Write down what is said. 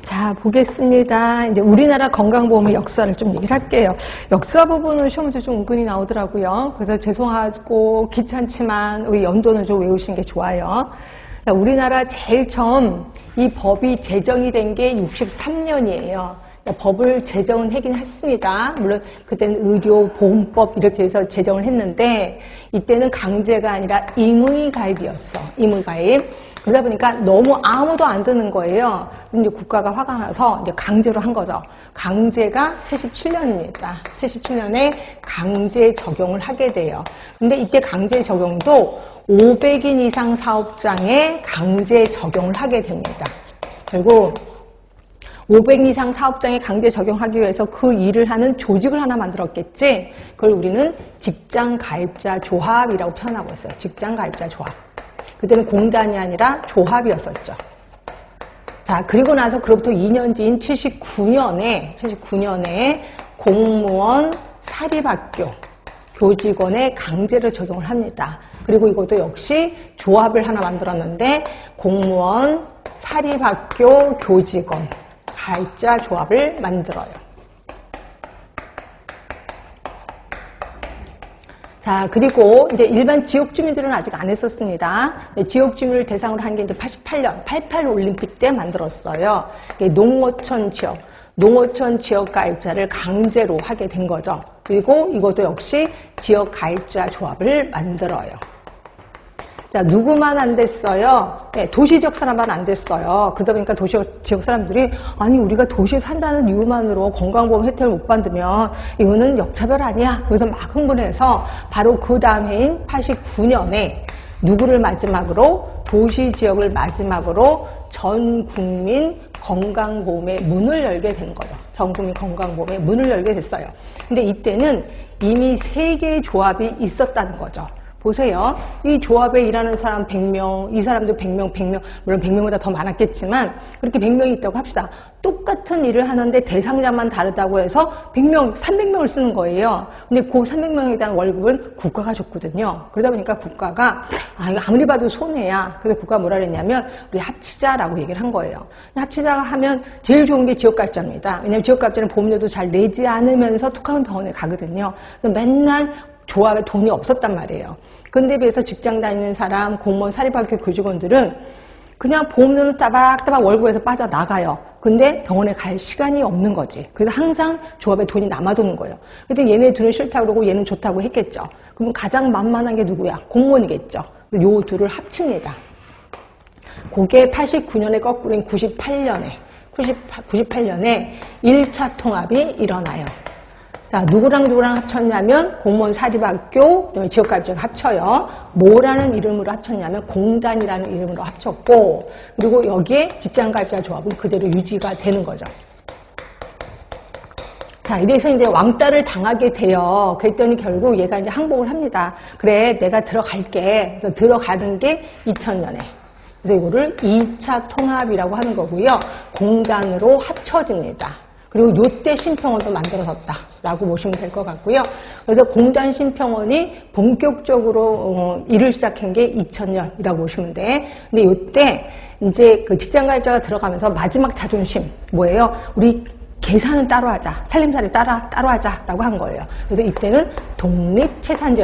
자, 보겠습니다. 이제 우리나라 건강보험의 역사를 좀 얘기를 할게요. 역사 부분은 시험 문제 좀 은근히 나오더라고요. 그래서 죄송하고 귀찮지만 우리 연도는 좀 외우시는 게 좋아요. 우리나라 제일 처음 이 법이 제정이 된 게 63년이에요. 법을 제정은 하긴 했습니다. 물론 그때는 의료보험법 이렇게 해서 제정을 했는데 이때는 강제가 아니라 임의가입이었어. 임의가입. 그러다 보니까 너무 아무도 안 드는 거예요. 그래서 이제 국가가 화가 나서 이제 강제로 한 거죠. 강제가 77년입니다. 77년에 강제 적용을 하게 돼요. 근데 이때 강제 적용도 500인 이상 사업장에 강제 적용을 하게 됩니다. 그리고 500인 이상 사업장에 강제 적용하기 위해서 그 일을 하는 조직을 하나 만들었겠지. 그걸 우리는 직장가입자 조합이라고 표현하고 있어요. 직장가입자 조합. 그때는 공단이 아니라 조합이었었죠. 자, 그리고 나서 그로부터 2년 뒤인 79년에 공무원 사립학교 교직원에 강제로 적용을 합니다. 그리고 이것도 역시 조합을 하나 만들었는데 공무원 사립학교 교직원 가입자 조합을 만들어요. 자, 그리고 이제 일반 지역 주민들은 아직 안 했었습니다. 지역 주민을 대상으로 한 게 이제 88년 88 올림픽 때 만들었어요. 농어촌 지역 가입자를 강제로 하게 된 거죠. 그리고 이것도 역시 지역 가입자 조합을 만들어요. 자, 누구만 안 됐어요? 네, 도시 지역 사람만 안 됐어요. 그러다 보니까 도시 지역 사람들이 아니 우리가 도시에 산다는 이유만으로 건강보험 혜택을 못 받으면 이거는 역차별 아니야? 그래서 막 흥분해서 바로 그 다음 해인 89년에 누구를 마지막으로 도시 지역을 마지막으로 전 국민 건강보험의 문을 열게 된 거죠. 전 국민 건강보험의 문을 열게 됐어요. 근데 이때는 이미 3개의 조합이 있었다는 거죠. 보세요. 이 조합에 일하는 사람 100명, 이 사람들 100명, 물론 100명보다 더 많았겠지만 그렇게 100명이 있다고 합시다. 똑같은 일을 하는데 대상자만 다르다고 해서 100명, 300명을 쓰는 거예요. 근데 그 300명에 대한 월급은 국가가 줬거든요. 그러다 보니까 국가가 이거 아무리 봐도 손해야. 그래서 국가가 뭐라 그랬냐면 우리 합치자라고 얘기를 한 거예요. 합치자가 하면 제일 좋은 게 지역가입자입니다. 왜냐하면 지역가입자는 보험료도 잘 내지 않으면서 툭하면 병원에 가거든요. 그래서 맨날 조합에 돈이 없었단 말이에요. 그런데 비해서 직장 다니는 사람, 공무원 사립학교 교직원들은 그냥 보험료는 따박따박 월급에서 빠져나가요. 근데 병원에 갈 시간이 없는 거지. 그래서 항상 조합에 돈이 남아도는 거예요. 근데 얘네 둘은 싫다고 그러고 얘는 좋다고 했겠죠. 그럼 가장 만만한 게 누구야? 공무원이겠죠. 요 둘을 합칩니다. 그게 89년에 거꾸로인 98년에 1차 통합이 일어나요. 자, 누구랑 합쳤냐면 공무원 사립학교, 지역가입자가 합쳐요. 뭐라는 이름으로 합쳤냐면 공단이라는 이름으로 합쳤고, 그리고 여기에 직장가입자 조합은 그대로 유지가 되는 거죠. 자, 이래서 이제 왕따를 당하게 돼요. 그랬더니 결국 얘가 이제 항복을 합니다. 그래, 내가 들어갈게. 그래서 들어가는 게 2000년에. 그래서 이거를 2차 통합이라고 하는 거고요. 공단으로 합쳐집니다. 그리고 요때 심평원도 만들어졌다라고 보시면 될 것 같고요. 그래서 공단 심평원이 본격적으로 일을 시작한 게 2000년이라고 보시면 돼. 근데 요때 이제 그 직장가입자가 들어가면서 마지막 자존심 뭐예요? 우리 계산은 따로 하자, 살림살이 따로 하자라고 한 거예요. 그래서 이때는 독립 채산제